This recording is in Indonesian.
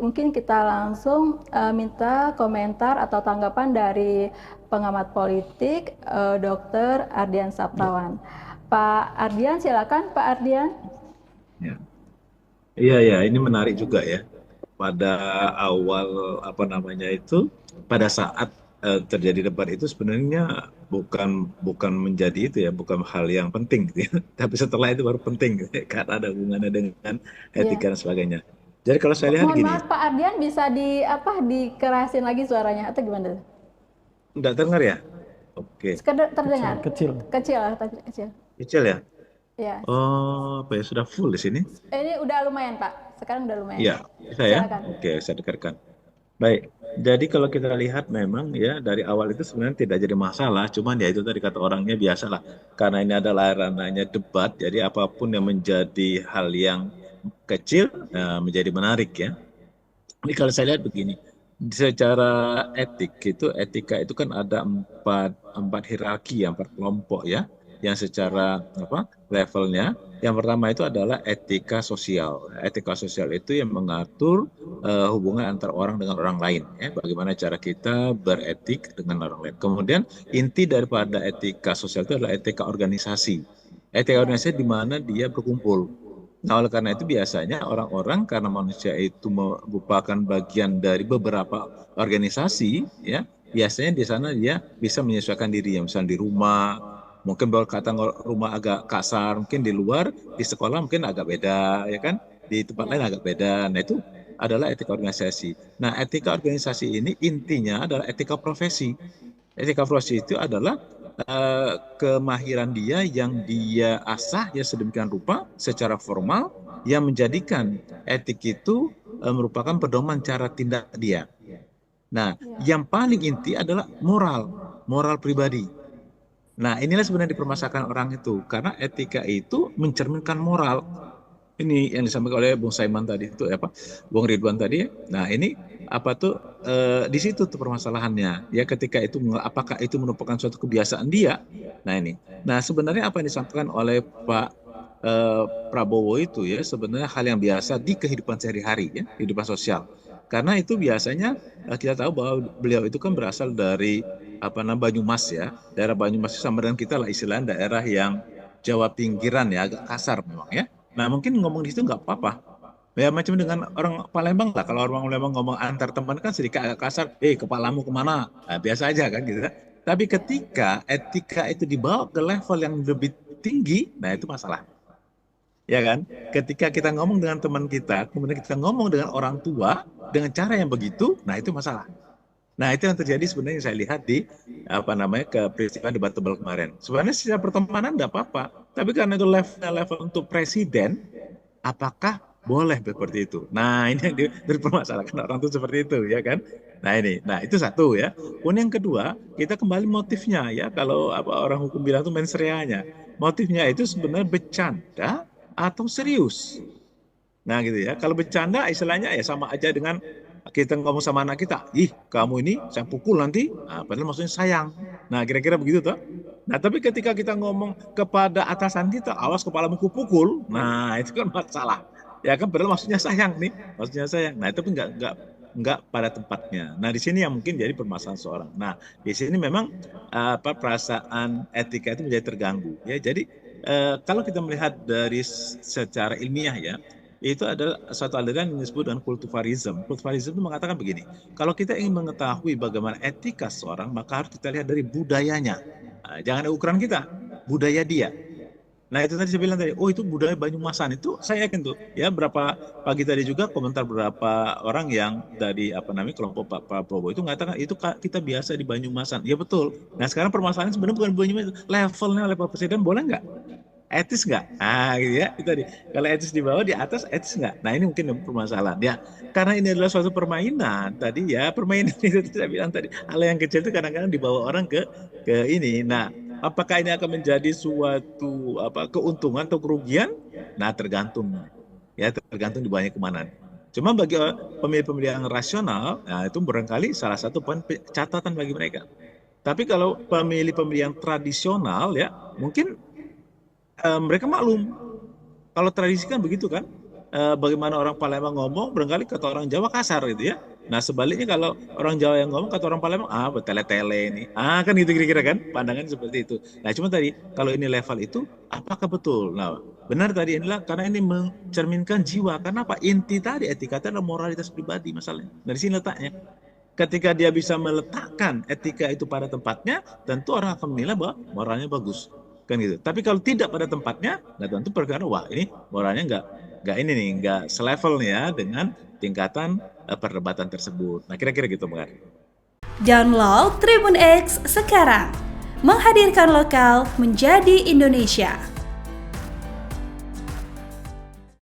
mungkin kita langsung minta komentar atau tanggapan dari pengamat politik, Dr. Ardian Saptawan. Pak Ardian, silakan Pak Ardian. Ya. Iya, ya, ini menarik juga ya. Pada awal apa namanya itu, pada saat terjadi debat itu sebenarnya bukan bukan menjadi itu ya, bukan hal yang penting gitu ya. Tapi setelah itu baru penting gitu ya, karena ada hubungannya dengan Iya. etika dan sebagainya. Jadi kalau saya lihat Mohon gini, maaf Pak Ardian, bisa dikerasin lagi suaranya atau gimana? enggak dengar ya? Oke, Sekedar Kecil, terdengar. kecil. Kecil, kecil. kecil ya. Ya. Oh, apa ya, sudah full di sini? Ini udah lumayan Pak. Sekarang udah lumayan. Iya, bisa ya? Silakan. Oke, saya dengarkan. Baik, jadi kalau kita lihat memang ya dari awal itu sebenarnya tidak jadi masalah, cuman ya itu tadi kata orangnya biasalah. Karena ini adalah ranahnya debat, jadi apapun yang menjadi hal yang kecil menjadi menarik ya. Ini kalau saya lihat begini, secara etika itu kan ada empat hierarki, ya, empat kelompok ya, yang Ya. secara apa levelnya. Yang pertama itu adalah etika sosial. Etika sosial itu yang mengatur hubungan antar orang dengan orang lain, ya, bagaimana cara kita beretik dengan orang lain. Kemudian inti daripada etika sosial itu adalah etika organisasi. Etika Ya. organisasi di mana dia berkumpul. Nah, oleh karena itu biasanya orang-orang karena manusia itu merupakan bagian dari beberapa organisasi, ya, biasanya di sana dia bisa menyesuaikan diri, ya, misalnya di rumah, mungkin kalau kata rumah agak kasar, mungkin di luar, di sekolah mungkin agak beda, ya kan, di tempat lain Ya. agak beda. Nah, itu adalah etika organisasi. Nah, etika organisasi ini intinya adalah etika profesi. Etika profesi itu adalah kemahiran dia yang dia asah ya sedemikian rupa secara formal yang menjadikan etik itu merupakan pedoman cara tindak dia. Nah, Ya. yang paling inti adalah moral, moral pribadi. Nah, inilah sebenarnya dipermasalahkan orang itu karena etika itu mencerminkan moral. Ini yang disampaikan oleh Bung Saiman tadi itu apa, Bung Ridwan tadi. Nah, ini apa tuh di situ tuh permasalahannya. Ya ketika itu apakah itu merupakan suatu kebiasaan dia? Nah, ini. Nah, sebenarnya apa yang disampaikan oleh Pak Prabowo itu ya sebenarnya hal yang biasa di kehidupan sehari-hari ya, kehidupan sosial. Karena itu biasanya kita tahu bahwa beliau itu kan berasal dari apa namanya Banyumas ya. Daerah Banyumas itu sama dengan kita lah istilahnya daerah yang Jawa pinggiran ya, agak kasar memang ya. Nah, mungkin ngomong di situ nggak apa-apa. Ya, macam dengan orang Palembang lah. Kalau orang Palembang ngomong antar teman kan sedikit agak kasar. Kepalamu kemana? Nah, biasa aja kan gitu. Tapi ketika etika itu dibawa ke level yang lebih tinggi, nah itu masalah. Ya kan? Ketika kita ngomong dengan teman kita, kemudian kita ngomong dengan orang tua, dengan cara yang begitu, nah itu masalah. Nah, itu yang terjadi sebenarnya yang saya lihat di apa namanya ke peristiwa debat tebal kemarin. Sebenarnya secara pertemanan tidak apa-apa, tapi karena itu level untuk presiden, apakah boleh seperti itu? Nah, ini yang dipermasalahkan orang itu seperti itu, ya kan? Nah ini, nah itu satu ya. Kemudian yang kedua, kita kembali motifnya ya. Kalau apa orang hukum bilang itu mens reanya, motifnya itu sebenarnya bercanda atau serius. Nah gitu ya. Kalau bercanda istilahnya ya sama aja dengan kita ngomong sama anak kita, ih kamu ini saya pukul nanti, nah, padahal maksudnya sayang. Nah kira-kira begitu toh. Nah tapi ketika kita ngomong kepada atasan kita, awas kepalamu kupukul, nah itu kan masalah. Ya kan padahal maksudnya sayang nih, maksudnya sayang. Nah itu pun nggak pada tempatnya. Nah di sini yang mungkin jadi permasalahan seorang. Nah di sini memang apa perasaan etika itu menjadi terganggu. Ya jadi kalau kita melihat dari secara ilmiah ya, itu adalah satu aliran yang disebut dengan kultivarism. Kultivarism itu mengatakan begini, kalau kita ingin mengetahui bagaimana etika seorang, maka harus kita lihat dari budayanya. Nah, jangan ada ukuran kita, budaya dia. Nah itu tadi saya bilang tadi, oh itu budaya Banyumasan itu saya yakin tuh ya berapa pagi tadi juga komentar beberapa orang yang dari apa namanya kelompok Pak Prabowo itu mengatakan itu kita biasa di Banyumasan. Ya betul. Nah sekarang permasalahannya sebenarnya bukan Banyumasan, levelnya level presiden boleh nggak? Etis nggak? Ah, gitu ya. Itu tadi. Kalau etis di bawah, di atas etis nggak? Nah, ini mungkin permasalahan. Ya, karena ini adalah suatu permainan. Tadi ya, permainan itu saya bilang tadi. Hal yang kecil itu kadang-kadang dibawa orang ke ini. Nah, apakah ini akan menjadi suatu apa keuntungan atau kerugian? Nah, tergantung. Ya, tergantung dibawanya kemana. Cuma bagi pemilih-pemilih yang rasional, nah, itu barangkali salah satu poin catatan bagi mereka. Tapi kalau pemilih-pemilih yang tradisional ya, mungkin mereka maklum. Kalau tradisi kan begitu kan, bagaimana orang Palembang ngomong, barangkali kata orang Jawa kasar gitu ya. Nah sebaliknya kalau orang Jawa yang ngomong, kata orang Palembang, bertele-tele ini. Kan gitu kira-kira kan, pandangan seperti itu. Nah cuma tadi, kalau ini level itu, apakah betul? Nah benar tadi inilah, karena ini mencerminkan jiwa. Karena apa? Inti tadi etika itu adalah moralitas pribadi masalahnya. Dari sini letaknya. Ketika dia bisa meletakkan etika itu pada tempatnya, tentu orang akan menilai bahwa moralnya bagus. Kan gitu. Tapi kalau tidak pada tempatnya, nah tentu perkara wah ini moralnya nggak selevel nih ya dengan tingkatan perdebatan tersebut. Nah kira-kira gitu Bang Ari. Download Tribun X sekarang. Menghadirkan lokal menjadi Indonesia.